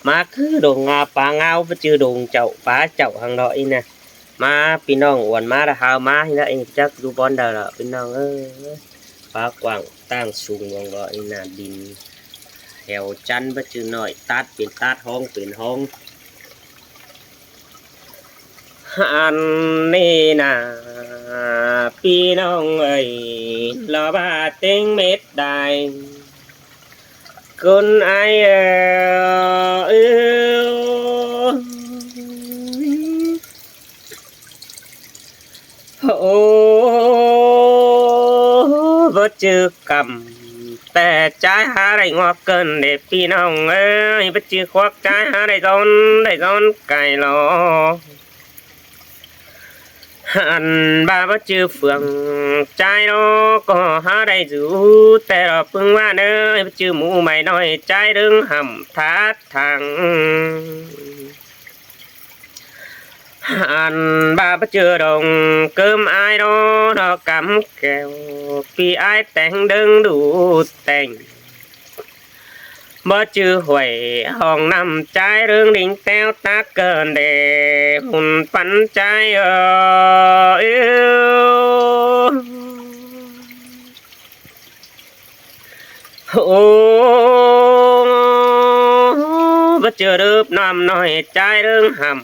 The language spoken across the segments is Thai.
มาคือดงงาปลาเงาไปจือดงเจ้าปลาเจ้าหางดอยนะมาพี่น้องอ้วนมาละหาวมาที่นั่นเองจักดูบอลดาละพี่น้องปลากว้างตั้งสูงวงดอยนะดินแถวจันไปจือหน่อยตัดเป็นตัดห้องเป็นห้องอันนี้นะพี่น้องเอ้ยลอบาเต็งเม็ดได้con ai yêu vợ chưa cầmแต่tráiหาได้งอกเกินเด็กพี่น้องเอ้ยvợ chưa khoác tráiหาได้giònไก่ลอanh ba vợ chưa phượng trái đó có há đây dùแต่เราพึ่งว่าเนยชื่อหมูไม่น้อยใจดึงห่ำทัดทางอันบาบchưa đồng cơm ai đó nó cắm kẹo vì ai tèn đứng đủ tèn bơ chưa huệ hòn nằm trái đường đỉnh teo tác cơn để hùn phấn trái yêu bất chưa được nằm nói trái đường hầm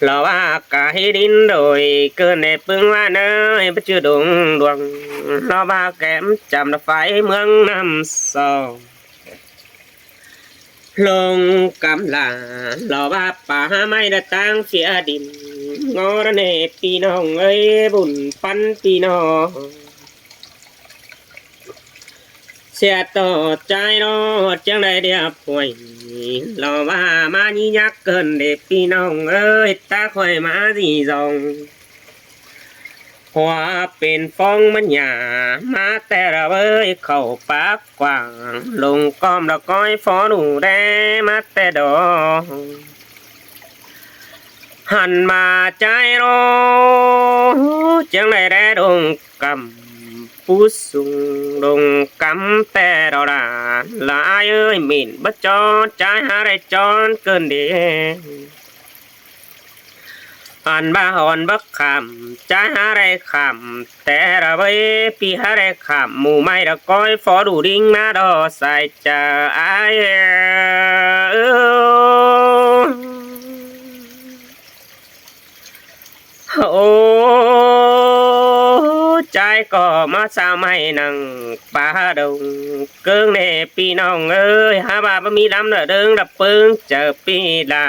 lo ba cái đinh rồi cơn đẹp bưng hoa nơi bất chưa đúng đường lo ba kém chậm là phải mương năm sau lông cắm là lo ba bà mai đã tăng phía đỉnh ngó đó nè pi nong ơi bùn phân pi nong xe to trái nó chẳng đây đẹp hoài lo ba má nhí nhắc cơn đẹp pi nong ơi ta khoai má gì dòng hoaเป็นฟองมันหยามาแต่เราเอ้ยเข้าปากกว้างลงก้อมละก้อยฟอหนูแดมาแต่ดอกหันมาใจรอจังได้แดดงกำผู้สูงดงกำแต่เราด่าลายเอ้ยหมิ่นบัดจอใจหาได้จอนเกินเดีอันบ้าอ่อนบักขำใจหาได้ขำแต่เราไปปีหาได้ขำหมู่ไม่ละก้อยฟอดูดิ้งมาดอใส่จะอายโอ้ใจก็มาสาวไม่นั่งป่าดงเกิงเนปีน้องเอ้ยหาบ่าบ่มีลำเด้อเดิงดับปึงเจอปีลา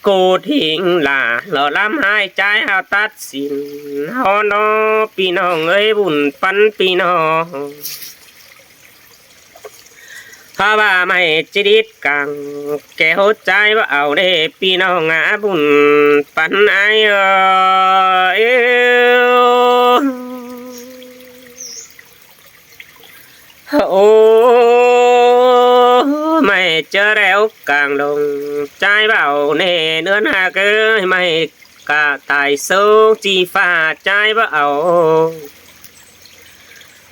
กูทิ้งลาหล่อล้ำหายใจหาตัดสินฮอนอปีน้องเอ้ยบุญปันปีน้องข้าว่าไม่จิตกังแก้หัวใจว่าเอาเด้ปีน้องอาบุญปันไอโอ้ไม่เจอแล้วกลางลงใจเบาเน่เนื้อหาเกยไม่กะตายสูจีฟ้าใจเบา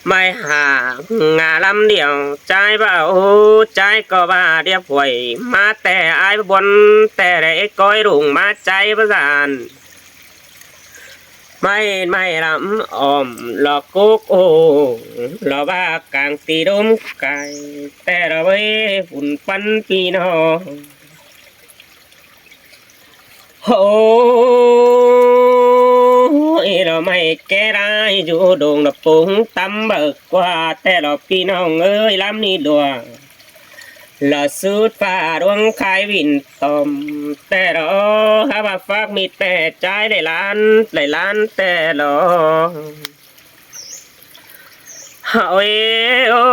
ไม่หางาลำเดียวใจเบาใจก็บ้าเดียบหวยมาแต่อายบนแต่ได้ก้อยรุ่งมาใจประสานไม่ลำอ่อมหลอกกุกโอหลอกว่ากลางตีดมไก่แต่เราไว้ฝุ่นปันปีนอโอ้เราไม่แก้ได้อยู่ดงเราปุงตำเบิกกว่าแต่เราพี่น้องเอ้ยลำนี้ดวงเราสูดฟ้าดวงคายวินตอมแต่เราหาว่าฟักมีแต่ใจได้ล้านแต่เราโอ้ยโอ้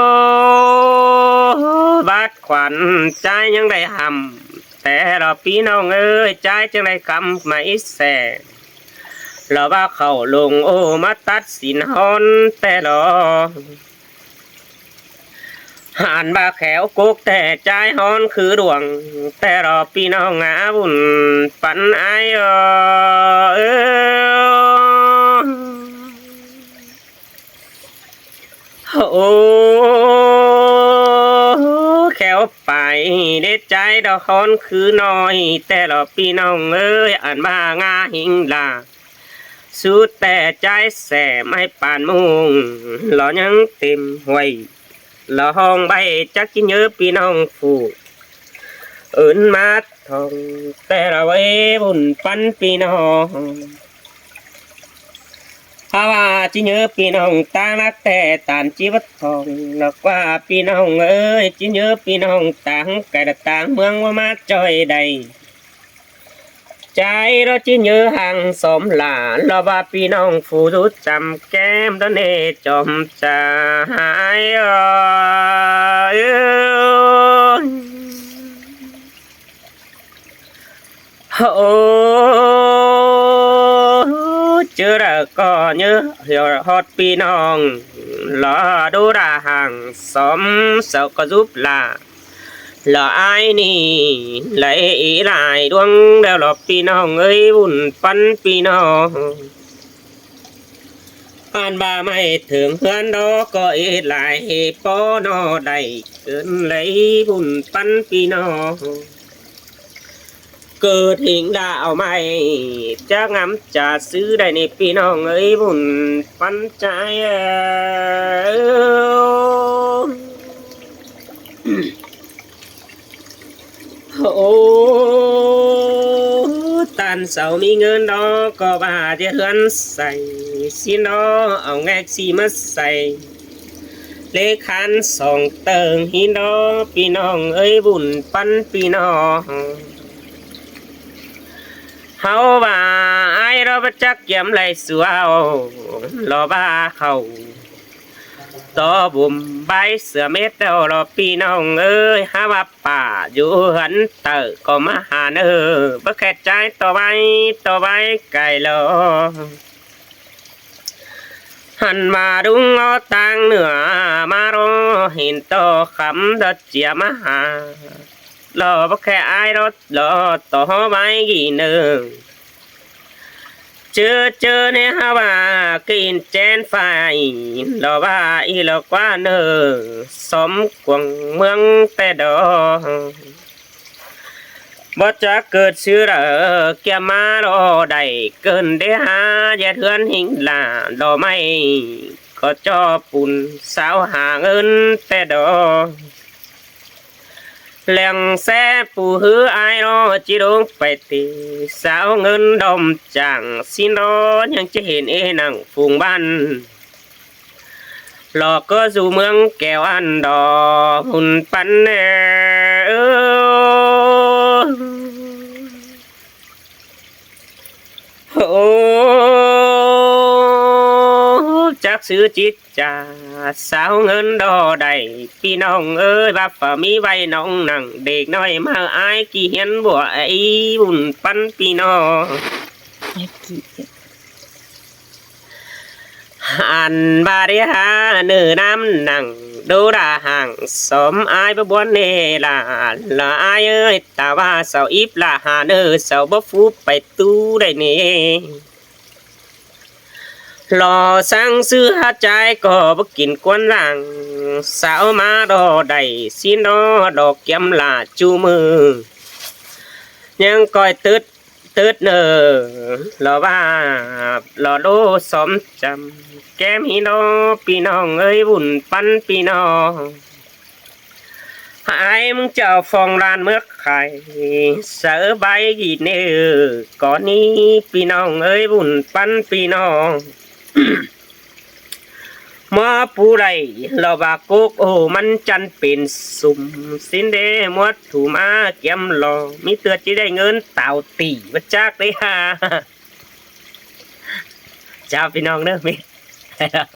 บาดขวัญใจยังได้หำแต่เราพี่น้องเอ้ยใจจังได้คำไม่แสเราว่าเขาลงโอ้มาตัดสินฮอนแต่เราหันบาแขวกุกแต่ใจฮอนคือดวงแต่รอพี่น้องอาบุญปันไอโอ้ ใจดอกฮอนคือน้อยแต่ละพี่น้องเอ้ยอ่านมางาหิงลาสุดแต่ใจแสไม่ปานมุงหล่อยังเต็มห้วยหล่อห้องใบจักกินเยอะพี่น้องฟูอื่นมาทองแต่ละเว้บุญปันพี่น้องภาวะจิเนื้อพี่น้องตานักแต่ตานชีวิตทองนักว่าพี่น้องเอ้ยจิเนื้อพี่น้องต่างไก่ต่างเมืองว่ามาจอยใดใจเราจิเนื้อห่างสมหลานเราว่าพี่น้องผู้รู้จำแก้มตอนนี้จอมใจโอ้เจอแล้วก็nhớ hiểu hót pi nong lọ đô ra hàng xóm sao có giúp là ai nì lấy ý lại đuông đeo lọ pi nong ơi buồn phân pi nong an ba mày thường hơn đó có ý lại po nó đầy cơn lấy buồn phân pi nongเกิดหิงดาวไม่จะงำจะซื้อได้ในพี่น้องเอ้ยบุญปันใจโอ้ตันเสามีเงินดอกก็บาจะเฮือนใส่สินอเอาแงกสีมาใส่เลขันสองเติงหินดอพี่น้องเอ้ยบุญปันพี่น้องเฮาว่าไอ้เราไปจักเกี่ยมไรสัวรอบ้าเขาต่อบุ่มใบเสือเม็ดเดารอพี่น้องเอ้ยหาว่าป่าอยู่หันเตอก็มาหาเนอบ่แค่ใจต่อใบไก่ลอหันมาดุงเอาตังเหนือมารอเห็นต่อคำดัดเจียมาหารอบ่แค่ไอ้รถรอต่อใบกี่เนือเจอเนี่ยฮะว่ากินแจนไฟรอว่าอีหลอกว่าเนอสมกวงเมืองแต่ดอบ่จะเกิดชื่อเกี่ยมารอได้เกินเดหาอย่าเทือนหิงลาดอไม่ก็จอปุ่นสาวหาเงินแต่ดอแหลงแซ่ปูหือไอรอจิดงไปตีสาวเงินดมจังสินรอยังจะเห็นนังฝูงบ้านหลอกก็สู่เมืองแก้วอันดอหุ่นปันโอ้จักซื้อจิตจ่าสาวเงินดอได้พี่น้องเอ้ยบับฝ่ามีใบน้องนั่งเด็กน้อยมาอายกี่เห็นบัวไอ้บุญปันพี่น้องอันบาริหาเนื้อน้ำนั่งดูดาห่างสมอายบ่บวนเนละอายเอ้ยแต่ว่าเสาอิบละหาเนื้อเสาบ่ฟูไปตู้ได้เน่รอสั่งซื้อหาใจก็บ่กินกวนหลังสาวมาดอได้สินดอกเก็มลาจูมือยังก้อยตึดเนอรอว่ารอโดสมจำแก้มหินพี่น้องเอ้ยบุญปันพี่น้องหายมึงเจ้าฟองลานเมื่อไข่เสือใบกี่เนื้อก่อนนี้พี่น้องเอ้ยบุญปันพี่น้องมาปูไรเราบากุกโอ้มันจันเป็นสุ่มสินเดมวดถูมาเกี่ยมรอมีเตือจะได้เงินเต่าตีมาจากเลยฮะเจ้าพี่น้องเนอะมิ